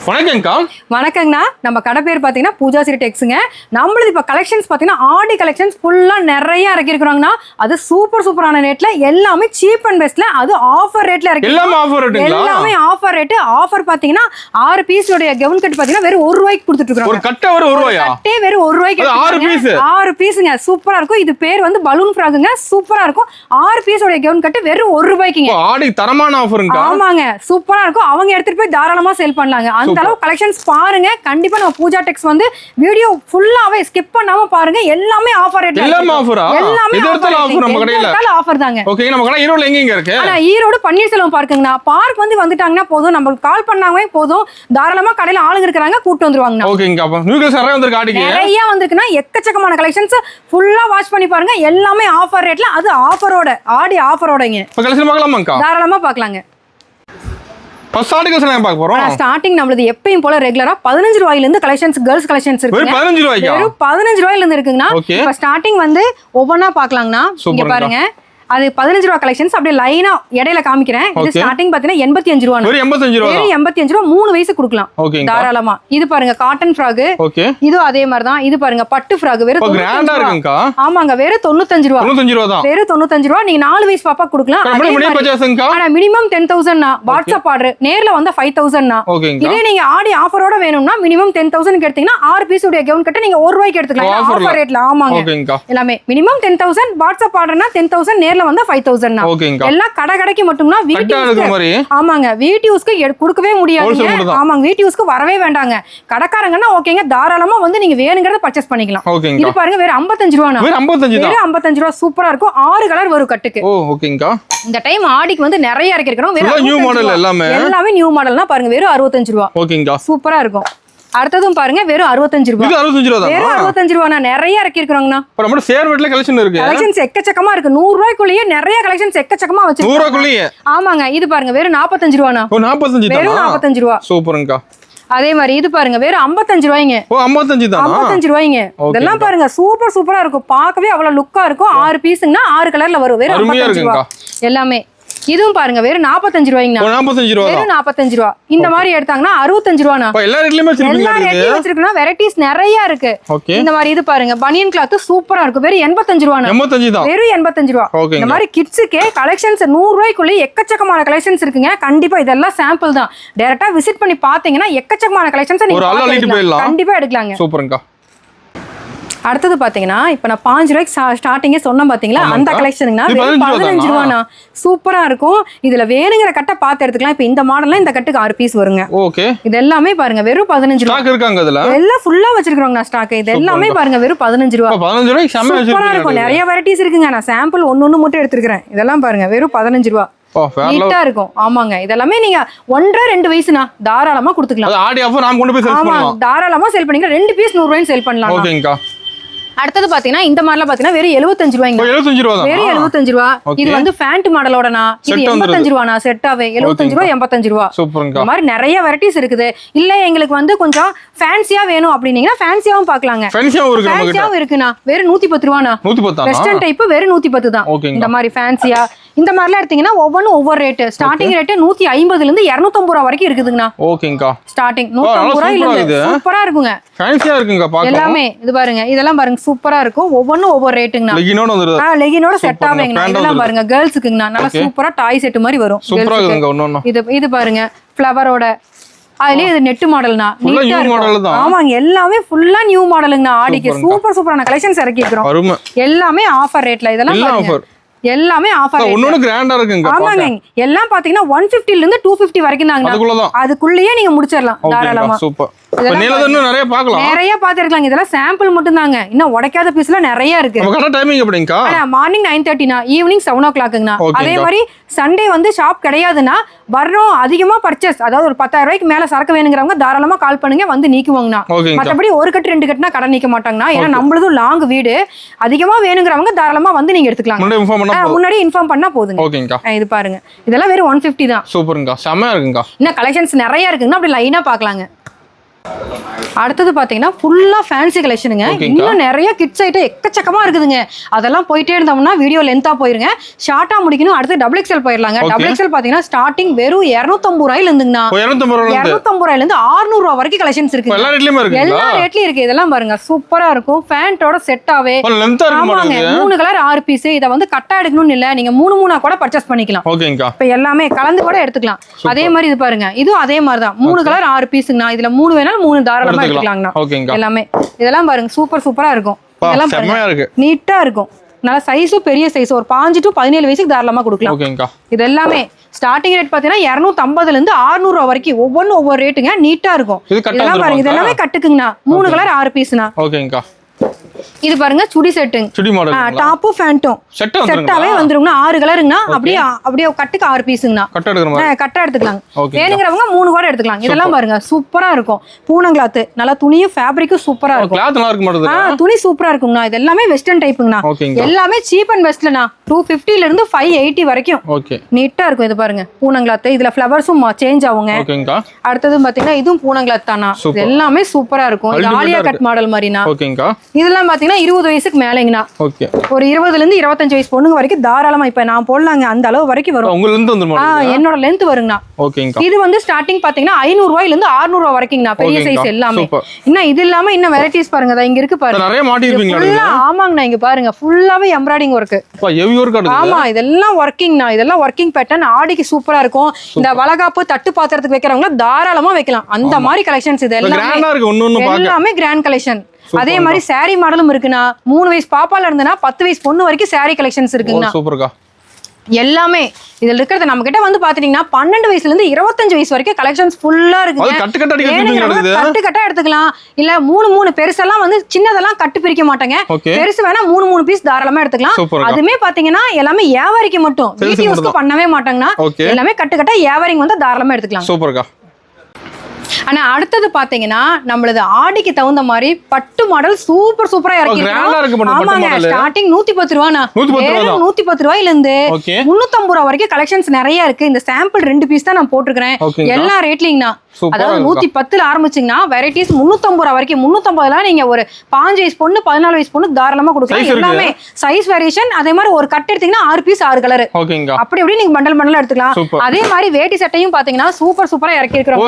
வணக்கம்க்கா. வணக்கங்கண்ணா. நம்ம கடை பேர் பார்த்தீங்கன்னா பூஜா சிரி டெக்ஸுங்க. நம்மளது இப்போ கலெக்ஷன்ஸ் பார்த்தீங்கன்னா ஆடி கலெக்ஷன்ஸ் ஃபுல்லாக நிறைய இறக்கிருக்கிறோங்கண்ணா. அது சூப்பரான ரேட்ல எல்லாமே சீப் அண்ட் பெஸ்ட்ல, அது ஆஃபர் ரேட்ல இருக்கு. எல்லாமே ஆஃபர் ரேட். ஆஃபர் பார்த்தீங்கன்னா 6 பீஸ் உடைய கவுன் கட் பார்த்தீங்கன்னா வெறும் 1 ரூபாய்க்கு கொடுத்துட்டு இருக்கோம். ஒரு கட்டை வெறும் 1 ரூபாயா? கட்டே வெறும் 1 ரூபாய்க்கு. 6 பீஸ்ங்க. சூப்பரா இருக்கும். இது பேர் வந்து பலூன் ஃப்ராக்குங்க. சூப்பரா இருக்கும். 6 பீஸ் உடைய கவுன் கட் வெறும் 1 ரூபாய்க்குங்க. ஆடி தரமான ஆஃபருங்க. ஆமாங்க, சூப்பரா இருக்கும். அவங்க எடுத்துட்டு போய் தாராளமா சேல் பண்ணலாங்க. அந்த அளவு கலெக்ஷன்ஸ் பாருங்க. கண்டிப்பா நம்ம பூஜா டெக்ஸ் வந்து வீடியோ ஃபுல்லாவே ஸ்கிப் பண்ணாம பாருங்க. எல்லாமே ஆஃபர் ரேட்ல. எல்லாமே ஆஃபரா? எல்லாமே ஆஃபர் நம்ம கடையில. ஆஃபர் தாங்க. ஓகே, நம்ம கடை ஈரோட்ல எங்க இருக்கு? ஈரோடு பன்னீர்செல்வம் பார்க்குங்கண்ணா. பார்க் வந்து வந்துட்டாங்கன்னா போதும், நம்ம கால் பண்ணாவே போதும், தாராளமா கடையில ஆளுங்க இருக்காங்க, கூட்டி வந்துருவாங்க. ஓகேங்க. அப்ப நியூஸ் நிறைய வந்திருக்கு. ஆடிக்கு நிறைய வந்திருக்குன்னா எக்கச்சக்கமான கலெக்ஷன்ஸ் ஃபுல்லா வாட்ச் பண்ணி பாருங்க. எல்லாமே ஆஃபர் ரேட்ல, அது ஆஃபரோட, ஆடி ஆஃபரோடங்க. இப்ப கலெக்ஷன் பார்க்கலாமாக்கா? தாராளமா பார்க்கலாங்க. ஸ்டார்டிங் நம்மளது எப்பயும் போல ரெகுலரா 15 ரூபாயில இருந்து கலெக்ஷன்ஸ், கேர்ள்ஸ் கலெக்ஷன்ஸ் இருக்கு. 15 ரூபாய்க்கு. வெறும் 15 ரூபாயில இருந்து இருக்குங்கண்ணா. இப்ப ஸ்டார்டிங் வந்து ஒவ்வொன்னா பார்க்கலாங்கண்ணா. இங்க பாருங்க, அது 15 ரூபா கலெக்ஷன்ஸ். அப்படியே லைனா இடையில காமிக்கிறேன். இது ஸ்டார்டிங் பாத்தீங்கன்னா 85 ரூபா. வெறும் 85 ரூபா. வெறும் 85 ரூபா 3 வயசு கொடுக்கலாம் தாராளமா. இது பாருங்க காட்டன் ஃப்ராக். இது அதே மாதிரி தான். இது பாருங்க பட்டு ஃப்ராக். வெறும் 95 ரூபா. ஆமாங்க, வெறும் 95 ரூபா. 95 ரூபா தான். வெறும் 95 ரூபா. நீங்க 4 வயசு பாப்பா கொடுக்கலாம். ஆனா மினிமம் 10,000 னா. வாட்ஸ்அப் ஆர்டர் நேர்ல வந்தா 5,000 னா. இதே நீங்க ஆடி ஆஃபரோட வேணும்னா மினிமம் 10,000 எடுத்தீங்கன்னா 6 பீஸ் உடைய கவுன் கட்ட நீங்க 1 ரூபாய்க்கு எடுத்துக்கலாம். ஆஃபர் ரேட்ல. ஆமாங்க, எல்லாமே மினிமம் 10,000. வாட்ஸ்அப் ஆர்டர்னா 10,000, நேர்ல வந்தா 5,000. எல்லாம் கடைக்கு மட்டும்னா ஆமாங்க, வீட்டு யூஸ்க்கு கொடுக்கவே முடியாது. ஆமாங்க, வீட்டு யூஸ்க்கு வரவே வேண்டாங்க. கடைக்காரங்கன்னா ஓகேங்க, தாராளமா வந்து நீங்க வேணுங்கறத பர்ச்சேஸ் பண்ணிக்கலாம். இது பாருங்க வெறும் 55 ரூபா. வெறும் 55 ரூபா. சூப்பரா இருக்கும். 6 கலர் வரும் கட்டுக்கு. இந்த டைம் ஆடிக்கு வந்து நிறைய இறக்கிருக்கோம். எல்லாமே நியூ மாடல்னா பாருங்க. வெறும் 65 ரூபா. சூப்பரா இருக்கும். அடுத்ததும் பாருங்க வெறும் 65 ரூபா. வெறும் 65 ரூபா. நிறைய இறக்கி இருக்கிறோங்கண்ணா. நம்ம சேர்வெட்ல கலெக்ஷன் இருக்கு. கலெக்ஷன்ஸ் எக்கச்சக்கமா இருக்கு. 100 ரூபாய்க்குள்ளேயே நிறைய கலெக்ஷன்ஸ் எக்கச்சக்கமா வச்சிருக்காங்க. 100 ரூபாய்க்குள்ளேயே. ஆமாங்க, இது பாருங்க வெறும் 45 ரூபாண்ணா. 45 தான். வெறும் 45 ரூபா. சூப்பர்ங்கா. அதே மாதிரி இது பாருங்க வெறும் 55 ரூபாய்ங்க. 55 ரூபாய்ங்க. இதெல்லாம் பாருங்க சூப்பரா இருக்கும். பார்க்கவே அவ்வளவு லுக்கா இருக்கும். 6 பீஸ்னா 6 கலர்ல வரும். வெறும் 55 ரூபா எல்லாமே. இதுவும் பாருங்க வெறும் 45 ரூபாய்ங்க. 45 ரூபா. வெறும் 45 ரூபா. இந்த மாதிரி எடுத்தாங்கன்னா 65 ரூபானா. எல்லா ரேட்லயுமே வச்சிருக்கீங்க. வெரைட்டிஸ் நிறைய இருக்கு. இந்த மாதிரி இது பாருங்க பனியன் கிளாத் சூப்பரா இருக்கும். வெறும் 85 ரூபானா. 85 தான். வெறும் 85 ரூபா. இந்த மாதிரி கிட்ஸுக்கே கலெக்ஷன்ஸ் 100 ரூபாய்க்குள்ள எக்கச்சக்கமான கலெக்ஷன்ஸ் இருக்குங்க. கண்டிப்பா இதெல்லாம் சாம்பிள் தான். டைரக்டா விசிட் பண்ணி பாத்தீங்கன்னா எக்கச்சக்கமான கலெக்ஷன்ஸ் நீங்க கண்டிப்பா எடுக்கலாங்க. சூப்பர்ங்கா. அடுத்தது பாத்தீங்கன்னா இப்ப நான் 5 ரூபாய்க்கு ஸ்டார்டிங்கே சொன்னேன் பாத்தீங்களா, அந்த கலெக்ஷனுங்கண்ணா. 15 ரூபாண்ணா. சூப்பரா இருக்கும். இதுல வேணுங்கிற கட்டை பார்த்து எடுத்துக்கலாம். இப்ப இந்த மாடல்ல இந்த கட்டுக்கு 6 பீஸ் வருங்க. இது எல்லாமே பாருங்க வெறும் 15 ரூபா. எல்லாம் ஃபுல்லா வச்சிருக்கோங்க ஸ்டாக். இது எல்லாமே பாருங்க வெறும் 15 ரூபா. சூப்பரா இருக்கும். நிறைய வெரைட்டிஸ் இருக்குங்க. நான் சாம்பிள் ஒன்னு மட்டும் எடுத்துக்கிறேன். இதெல்லாம் பாருங்க வெறும் 15 ரூபா. நீட்டா இருக்கும். ஆமாங்க, இதெல்லாமே நீங்க 1.5 வயசுனா தாராளமா கொடுத்துக்கலாம். தாராளமா சேல் பண்ணிக்கலாம். 2 பீஸ் 100 ரூபாய்க்கு சேல் பண்ணலாம். அடுத்தது பாத்தீங்கன்னா இந்த மாதிரிலாம் பாத்தீங்கன்னா வெறும் 75 ரூபாய்ங்க. 75 ரூபா தான். வெறும் 75 ரூபா. இது வந்து ஃபேண்ட் மாடலோடனா. இது 85 ரூபானா. செட்டாவே 75 ரூபா 85 ரூபா. சூப்பர்ங்க. இந்த மாதிரி நிறைய வெரைட்டிஸ் இருக்குது. இல்ல எங்களுக்கு வந்து கொஞ்சம் ஃபேன்சியா வேணும் அப்படினீங்கன்னா ஃபேன்சியாவும் பார்க்கலாங்க. ஃபேன்சியாவும் இருக்குனா. வெறும் 110 ரூபானா. 110 வெஸ்டர்ன் டைப் வெறும் 110 தான். இந்த மாதிரி ஃபேன்சியா இந்த மாதிரிலாம் எடுத்தீங்கன்னா ஒவ்வொரு ரேட். ஸ்டார்டிங் ரேட் 150 ல இருந்து 250 ரூபாய் வரைக்கும் இருக்குதுங்கண்ணா. ஓகேங்கா. ஸ்டார்டிங் 150 ரூபாயில இருந்து சூப்பரா இருக்குங்க. ஃபேன்சியா இருக்குங்க பாக்க. எல்லாமே இது பாருங்க. இதெல்லாம் பாருங்க சூப்பரா இருக்கும். ஒவ்வொரு ரேட்டுங்கண்ணா. லெகினோட வந்துருது. லெகினோட செட் ஆவேங்கண்ணா. இதெல்லாம் பாருங்க கேர்ள்ஸ்க்குங்கண்ணா. நல்லா சூப்பரா டாய் செட் மாதிரி வரும். சூப்பரா இருக்குங்க. ஒண்ணொண்ணா. இது பாருங்க ஃப்ளவரோட. அதுலயே இது நெட் மாடல்னா. நீட்டா இருக்கும். ஆமாங்க, எல்லாமே ஃபுல்லா நியூ மாடலுங்கண்ணா. ஆடிக்கு சூப்பரான கலெக்ஷன்ஸ் இறக்கி இருக்கிறோம். எல்லாமே ஆஃபர் ரேட்ல. இதெல்லாம் பாருங்க எல்லாமே ஆஃபர். ஒண்ணு கிராண்டா இருக்குங்க. ஆமாங்க, எல்லாம் பாத்தீங்கன்னா 150 ல இருந்து 250 வரைக்கும் தாங்க. அதுக்குள்ளேயே நீங்க முடிச்சிடலாம் தாராளமா. சூப்பர். நிறைய பார்க்கலாம். நிறைய பாத்துக்கலாம். இதெல்லாம் சாம்பிள் மட்டும் தாங்க. இன்னும் உடைக்காத பீஸ்ல நிறைய இருக்கு. டைமிங் எப்படிங்கா? மார்னிங் 9:30 ஈவினிங் 7 o'clockங்கண்ணா. அதே மாதிரி சண்டே வந்து ஷாப் கிடையாதுன்னா வர்றோம் அதிகமா பர்ச்சேஸ், அதாவது ஒரு 10,000 ரூபாய்க்கு மேல சரக்கு வேணுங்கிறவங்க தாராளமா கால் பண்ணுங்க, வந்து நீக்குவாங்கண்ணா. மற்றபடி ஒரு கட்டு 2 கட்டுனா கடை நீக்க மாட்டாங்கண்ணா. ஏன்னா நம்மளதும் லாங் வீடு. அதிகமா வேணுங்கிறவங்க தாராளமா வந்து நீங்க எடுத்துக்கலாம். முன்னாடி இன்ஃபார்ம் பண்ணா போதுங்க. இது பாருங்க, இதெல்லாம் வெறும் 150 தான். சூப்பருங்க. செமையா இருக்குங்க. இன்னும் கலெக்ஷன்ஸ் நிறைய இருக்குங்க. அப்படி லைனா பாக்கலாங்க. அடுத்தது பாத்தீங்கன்னா ஃபுல்லா ஃபேன்சி கலெக்ஷனுங்க. இன்னும் நிறைய கிட்ஸ் ஐட்டம் எக்கச்சக்கமா இருக்குதுங்க. அதெல்லாம் போயிட்டே இருந்தோம்னா வீடியோ லென்த்தா போயிருங்க. ஷார்ட்டா முடிக்கணும். அடுத்து டபுள் எக்ஸ்எல் போயிடலாங்க. டபுள் எக்ஸ்எல் பாத்தீங்கன்னா ஸ்டார்டிங் வெறும் 250 ரூபாயில இருந்துங்கண்ணா. 250 ரூபாயில இருந்து 600 ரூபாய் வரைக்கும் கலெக்ஷன்ஸ் இருக்கு. எல்லா ரேட்லயும் இருக்கு. இதெல்லாம் பாருங்க சூப்பரா இருக்கும். ஃபேண்டோட செட்டாவே ஆமாங்க. 3 கலர் 6 பீஸ். இதை வந்து கட்டா எடுக்கணும்னு இல்ல, நீங்க 3 கூட பர்ச்சேஸ் பண்ணிக்கலாம். இப்ப எல்லாமே கலந்து கூட எடுத்துக்கலாம். அதே மாதிரி இது பாருங்க, இதுவும் அதே மாதிரி தான். 3 கலர் 6 பீஸுங்கண்ணா. இதுல 3 வேணாலும் 3 தாராளமா எடுத்துக்கலாங்கண்ணா. எல்லாமே இதெல்லாம் பாருங்க சூப்பரா இருக்கும். இதெல்லாம் பாருங்க நீட்டா இருக்கும். நல்ல சைஸும் பெரிய சைஸ். ஒரு 5 to 17 வயசுக்கு தாராளமா கொடுக்கலாம். இது எல்லாமே ஸ்டார்டிங் ரேட் பாத்தீங்கன்னா 250 இருந்து 600 ரூபாய் வரைக்கும் ஒவ்வொன்றும் ஒவ்வொரு ரேட்டுங்க. நீட்டா இருக்கும். இதெல்லாம் பாருங்க, இது எல்லாமே கட்டுக்குங்கண்ணா. 3 கலர் 6 பீஸ்ண்ணா. இது பாருங்க சுடி செட்டுங்க. சுடி மாடல் டாப்பும் ஃபேண்டும் செட்டாவே வந்துருங்கண்ணா. 6 கலருங்கண்ணா. அப்படியே கட்டுக்கு 6 பீஸுங்கண்ணா. கட்டா எடுத்துக்கலாம். வேணுங்கிறவங்க 3 கூட எடுத்துக்கலாம். இதெல்லாம் பாருங்க சூப்பரா இருக்கும். பூனம் கிளாத் நல்லா, துணியும் ஃபேப்ரிக்கும் சூப்பரா இருக்கும். துணி சூப்பரா இருக்குங்கண்ணா. இது எல்லாமே வெஸ்டர்ன் டைப்புங்கண்ணா. எல்லாமே சீப் அண்ட் பெஸ்ட்லண்ணா. 250 ல இருந்து 580 வரைக்கும் நீட்டா இருக்கும். இது பாருங்க பூனம் கிளாத். இதுல ஃபிளவர்ஸும் சேஞ்ச் ஆகுங்க. அடுத்தது பாத்தீங்கன்னா இதுவும் பூனம் கிளாத் தானா. இது எல்லாமே சூப்பரா இருக்கும். ஆலியா கட் மாடல் மாதிரினா. இதெல்லாம் பாத்தீங்கன்னா 20 வயசுக்கு மேலங்கண்ணா. ஒரு 20 ல இருந்து 25 வயசு பொண்ணுங்க வரைக்கும் தாராளமா இப்ப நான் போடலாங்க. அந்த அளவு வரைக்கும் வரும். என்னோட லென்த் வருங்கண்ணா. இது வந்து ஸ்டார்டிங் பாத்தீங்கன்னா 500 ரூபாயில இருந்து 600 ரூபாய் வரைக்கும்ண்ணா. பெரிய சைஸ் எல்லாமே. இன்னும் இது இல்லாம இன்னும் வெரைட்டிஸ் பாருங்க. இங்க இருக்கு பாருங்க. ஆமாங்கண்ணா. இங்க பாருங்க ஃபுல்லாவே எம்ப்ராய்டிங் ஒர்க். ஆமா, இதெல்லாம் ஒர்க்கிங்ண்ணா. இதெல்லாம் ஒர்க்கிங் பேட்டர்ன். ஆடிக்கு சூப்பரா இருக்கும். இந்த வளகாப்பு தட்டு பாத்திரத்துக்கு வைக்கிறவங்க தாராளமா வைக்கலாம். அந்த மாதிரி கலெக்ஷன்ஸ் இது எல்லாமே கிராண்ட் கலெக்ஷன். அதே மாதிரி சாரி மாடலும் இருக்குண்ணா. 3 வயசு பாப்பால இருந்தனா 10 வயசு பொண்ணு வரைக்கும் சாரி கலெக்ஷன்ஸ் இருக்குங்கண்ணா. எல்லாமே இதுல இருக்கிறது நம்ம கிட்ட வந்து பாத்தீங்கன்னா 12 வயசுல இருந்து 25 வயசு வரைக்கும் கலெக்ஷன்ஸ் ஃபுல்லா இருக்கு. கட்டு கட்டா எடுத்துக்கலாம். இல்ல 3 பெருசெல்லாம் வந்து சின்னதெல்லாம் கட்டு பிரிக்க மாட்டாங்க. பெருசு வேணா 3 பீஸ் தாராளமா எடுத்துக்கலாம். அதுமே பாத்தீங்கன்னா எல்லாமே வியாபாரிக்கு மட்டும், வீட்டு யூஸ்க்கு பண்ணவே மாட்டாங்கன்னா. எல்லாமே கட்டு கட்டா வியாபாரிங்க வந்து தாராளமா எடுத்துக்கலாம். ஆனா அடுத்தது பாத்தீங்கன்னா நம்மளது ஆடிக்கு தகுந்த மாதிரி பட்டு மாடல் சூப்பரா இறக்கிருக்கோம். ஆமாங்க. ஸ்டார்டிங் 110 ரூபாய்னா. 110 ரூபாயில இருந்து 350 ரூபாய் வரைக்கும் கலெக்ஷன்ஸ் நிறைய இருக்கு. இந்த சாம்பிள் 2 பீஸ் தான் நான் போட்டிருக்கிறேன். எல்லா ரேட்லீங்கண்ணா. அதாவது 110 ஆரம்பிச்சிங்கன்னா வெரைட்டிஸ் 350 ரூபாய் வரைக்கும். 350 நீங்க ஒரு 5 வயசு பொண்ணு 14 வயசு பொண்ணு தாராளமா கொடுக்கலாம். எல்லாமே சைஸ் வேரியேஷன். அதே மாதிரி ஒரு கட் எடுத்தீங்கன்னா 6 பீஸ் 6 கலர் அப்படி நீங்க பண்டல் எடுத்துக்கலாம். அதே மாதிரி வேட்டி சட்டையும் பாத்தீங்கன்னா சூப்பரா இறக்கி இருக்கிறோம்.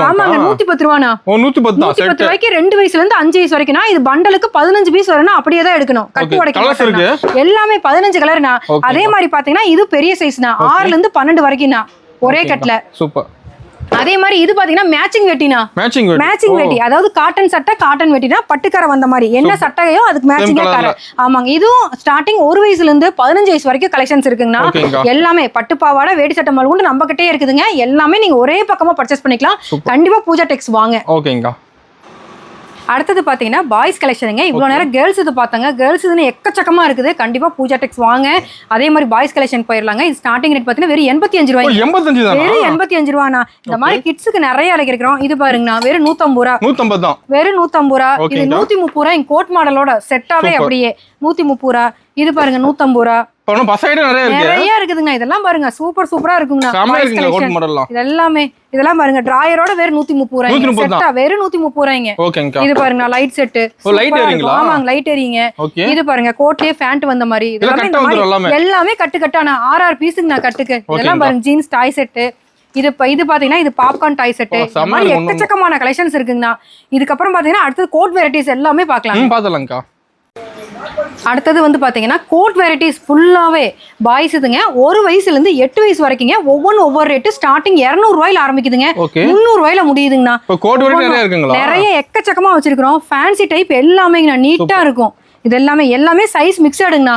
ஆமாங்க. 110 ரூபாய்னா. 110 ரூபாய்க்கு 2 வயசுல இருந்து 5 வயசு வரைக்கும். இது பண்டலுக்கு 15 பீஸ் வரணும். அப்படியே தான் எடுக்கணும். கட்டு உடைக்க எல்லாமே 15 கலர்னா. அதே மாதிரி பாத்தீங்கன்னா இது பெரிய சைஸ்னா. 6 ல இருந்து 12 வரைக்கும்னா ஒரே கட்ல. சூப்பர். அதே மாதிரி இது பாத்தீங்கன்னா மேட்சிங் வெட்டினா. மேட்சிங் வெட்டி அதாவது காட்டன் சட்டை காட்டன் வெட்டினா பட்டுக்கரை வந்த மாதிரி என்ன சட்டையோ அதுக்கு மேட்சிங்கா கரை. ஆமாங்க. இதுவும் ஸ்டார்டிங் 1 வயசுல இருந்து 15 வயசு வரைக்கும் கலெக்ஷன்ஸ் இருக்குங்கண்ணா. எல்லாமே பட்டு பாவாடை வேட்டி சட்டை முதல் கொண்டு நம்ம கிட்டே இருக்குதுங்க. எல்லாமே நீங்க ஒரே பக்கமா பர்ச்சேஸ் பண்ணிக்கலாம். கண்டிப்பா பூஜா டெக்ஸ் வாங்க. அடுத்தது பாத்தீங்கன்னா பாய்ஸ் கலெக்ஷனுங்க. இவ்வளவு நேரம் கேர்ள்ஸ் இது பார்த்தாங்க. கேர்ள்ஸ் இதுன்னு எக்கச்சக்கமா இருக்குது. கண்டிப்பா பூஜா டெக்ஸ் வாங்க. அதே மாதிரி பாய்ஸ் கலெக்ஷன் போயிடலாங்க. இது ஸ்டார்டிங் ரேட் பாத்தீங்கன்னா வெறும் 85 ரூபாய். வெறும் 85 ரூபாய்னா. இந்த மாதிரி கிட்ஸுக்கு நிறைய இருக்கிறோம். இது பாருங்கண்ணா வெறும் 150 ரூபா. வெறும் 150 ரூபா. இது 130 ரூபா. இங்க கோட் மாடலோட செட்டாவே அப்படியே 130 ரூபா. இது பாருங்க 150 ரூபா. நிறைய இருக்குதுங்க. இதெல்லாம் பாருங்க சூப்பரா இருக்குங்க. இதெல்லாம் பாருங்க டிராயரோட வெறும் 130 ரூபாய். செட்டா வெறும் 130 ரூபாய்ங்க. இது பாருங்க லைட் செட். ஆமாங்க லைட் எரியுங்க. இது பாருங்க கோட்லயே ஃபேண்ட் வந்த மாதிரி. எல்லாமே கட்டு கட்டான 6 பீஸுங்க கட்டுக்கு. இதெல்லாம் பாருங்க ஜீன்ஸ் டாய் செட். இது பாத்தீங்கன்னா இது பாப்கார்ன் டாய் செட். இந்த மாதிரி எக்கச்சக்கமான கலெக்ஷன்ஸ் இருக்குங்கண்ணா. இதுக்கப்புறம் பாத்தீங்கன்னா அடுத்தது கோட் வெரைட்டிஸ் எல்லாமே பாக்கலாம். அடுத்தது வந்து பாத்தீங்கன்னா கோட் வெரைட்டிஸ் ஃபுல்லாவே பாய்ஸ் இதுங்க. 1 வயசுல இருந்து 8 வயசு வரைக்குங்க. ஒவ்வொரு ரேட்டு ஸ்டார்டிங் 200 ரூபாயில ஆரம்பிக்குதுங்க. 300 ரூபாயில முடியுதுங்கண்ணா. நிறைய எக்கச்சக்கமா வச்சிருக்கிறோம். ஃபேன்சி டைப் எல்லாமே நீட்டா இருக்கும். இது எல்லாமே சைஸ் மிக்சடுங்கண்ணா.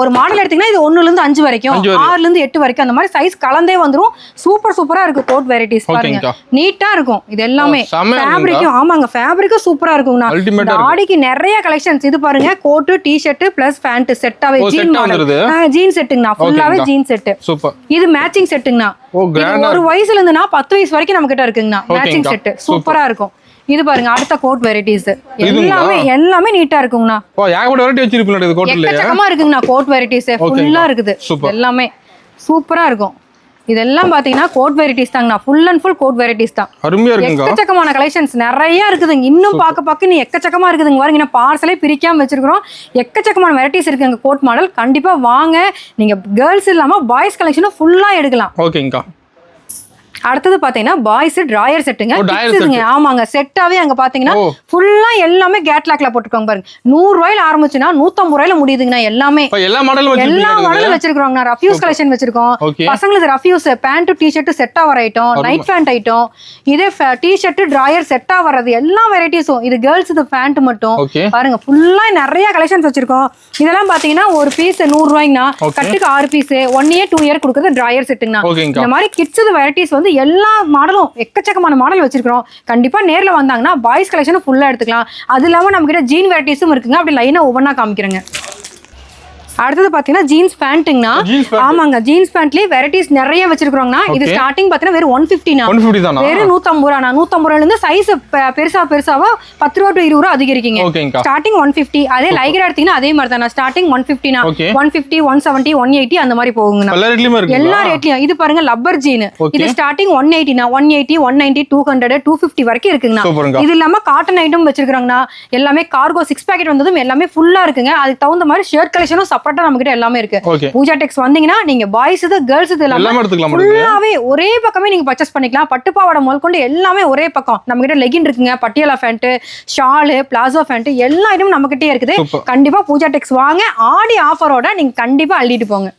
ஒரு மாடல் எடுத்தீங்கன்னா இது 1 ல இருந்து 5 வரைக்கும், 6 ல இருந்து 8 வரைக்கும் அந்த மாதிரி சைஸ் கலந்தே வந்துரும். சூப்பரா இருக்கு கோட் வெரைட்டிஸ் பாருங்க. நீட்டா இருக்கும். இது எல்லாமே ஃபேப்ரிக்கும். ஆமாங்க ஃபேப்ரிக்கும் சூப்பரா இருக்குங்கண்ணா. ஆடிக்கு நிறைய கலெக்ஷன்ஸ். இது பாருங்க கோட் டி-ஷர்ட் பிளஸ் பேண்ட் செட்டாவே ஜீன் மாடல். ஜீன் செட்டுங்கண்ணா. ஃபுல்லாவே ஜீன் செட். இது மேட்சிங் செட்டுங்கண்ணா. 1 வயசுல இருந்துனா 10 வயசு வரைக்கும் நம்ம கிட்ட இருக்குங்கண்ணா. மேட்சிங் செட் சூப்பரா இருக்கும். இது பாருங்க அடுத்த கோட் வெரைட்டிஸ். எல்லாமே நீட்டா இருக்குங்கண்ணா. எக்கச்சக்கமா இருக்குங்கண்ணா கோட் வெரைட்டிஸ். ஃபுல்லா இருக்குது. எல்லாமே சூப்பரா இருக்கும். இதெல்லாம் பாத்தீங்கன்னா கோட் வெரைட்டிஸ் தாங்கண்ணா, full and full coat varieties தான். அருமையா இருக்குங்க. எக்கச்சக்கமான கலெக்ஷன்ஸ் நிறைய இருக்குதுங்க, இன்னும் பார்க்க நீ எக்கச்சக்கமா இருக்குதுங்க. பாருங்க நான் பார்சலே பிரிக்காம வச்சிருக்கிறோம், எக்கச்சக்கமான வெரைட்டிஸ் இருக்குங்க கோட் மாடல். கண்டிப்பா வாங்க, நீங்க கேர்ள்ஸ் இல்லாம பாய்ஸ் கலெக்ஷனும் ஃபுல்லா எடுக்கலாம். ஓகேங்கா. அடுத்தது பாத்தீங்கன்னா பாய்ஸ் டிராயர் செட்டுங்க. ஆமாங்க, செட்டாவே அங்க பாத்தீங்கன்னா ஃபுல்லா எல்லாமே கேட்லாக்ல போட்டுருக்காங்க பாருங்க. 100 ரூபாயில ஆரம்பிச்சுன்னா 150 ரூபாயில முடியுதுங்கண்ணா. எல்லாமே எல்லா மாடலும் வச்சிருக்கோம். ரஃப்யூஸ் கலெக்ஷன் வச்சிருக்கோம். பசங்களுக்கு ரஃப்யூஸ் பேண்ட் டி-ஷர்ட் செட்டா வர ஐட்டம், நைட் பேண்ட் ஐட்டம், இதே டி-ஷர்ட் டிராயர் செட்டா வர்றது எல்லா வெரைட்டிஸும். இது கேர்ள்ஸ் பேண்ட் மட்டும் பாருங்க, ஃபுல்லா நிறைய கலெக்ஷன்ஸ் வச்சிருக்கோம். இதெல்லாம் பாத்தீங்கன்னா ஒரு பீஸ் 100 ரூபாய்ங்கண்ணா, கட்டுக்கு 6 பீஸ், 1 இயர் 2 இயர் கொடுக்குறது டிராயர் செட்டுங்கண்ணா. இந்த மாதிரி கிட்ஸ் வெரைட்டிஸ் வந்து எல்லா மாடலும் எக்கச்சக்கமான மாடல் வச்சிருக்கோம். கண்டிப்பா நேர்ல வந்தாங்கன்னா பாய்ஸ் கலெக்ஷன் ஃபுல்லா எடுத்துக்கலாம். அது இல்லாம நம்ம கிட்ட ஜீன் வெரைட்டிஸும் இருக்குங்க. அப்படி லைனா ஒவ்வொன்றா காமிக்கிறேங்க. அடுத்தது பாத்தீங்கன்னா ஜீன்ஸ் பேண்ட்டுங்கண்ணா. ஆமாங்க, ஜீன்ஸ் பேண்ட்லயே வெரைட்டிஸ் நிறைய வச்சிருக்கோங்கண்ணா. இது ஸ்டார்டிங் பாத்தீங்கன்னா வெறும் 150 தானா, வெறும் 150 ரூபா. 150 ரூபாயில இருந்து சைஸ் பெருசாவா 10 ரூபா to 20 ரூபா அதிகரிக்குங்க. ஸ்டார்டிங் 150. அதே லைக்ரா எடுத்தீங்கன்னா அதே மாதிரி தான், ஸ்டார்டிங் 150 150 170 180 அந்த மாதிரி போகுங்கண்ணா. எல்லா ரேட்லயும். இது பாருங்க லப்பர் ஜீன், இது ஸ்டார்டிங் 180 180 190 200 250 வரைக்கும் இருக்குங்கண்ணா. இது இல்லாம காட்டன் ஐட்டம் வச்சிருக்காங்கண்ணா. எல்லாமே கார்கோ 6 பேக்கெட் வந்ததும் எல்லாமே ஃபுல்லா இருக்குங்க. அதுக்கு தகுந்த மாதிரி ஷர்ட் கலெக்ஷனும் நம்ம கிட்ட எல்லாமே இருக்கு. பூஜா டெக்ஸ் வந்தீங்கன்னா நீங்க பாய்ஸ் கேர்ள்ஸ் எல்லாமே ஃபுல்லாவே ஒரே பக்கமே நீங்க பர்ச்சேஸ் பண்ணிக்கலாம். பட்டுப்பாவாடை முதல் கொண்டு எல்லாமே ஒரே பக்கம். நம்ம கிட்ட லெகின் இருக்குங்க, Patiala pant, shawl, palazzo pant எல்லா ஐட்டமும் நம்ம கிட்டே இருக்குது. கண்டிப்பா பூஜா டெக்ஸ் வாங்க, ஆடி ஆஃபரோட நீங்க கண்டிப்பா அள்ளிட்டு போங்க.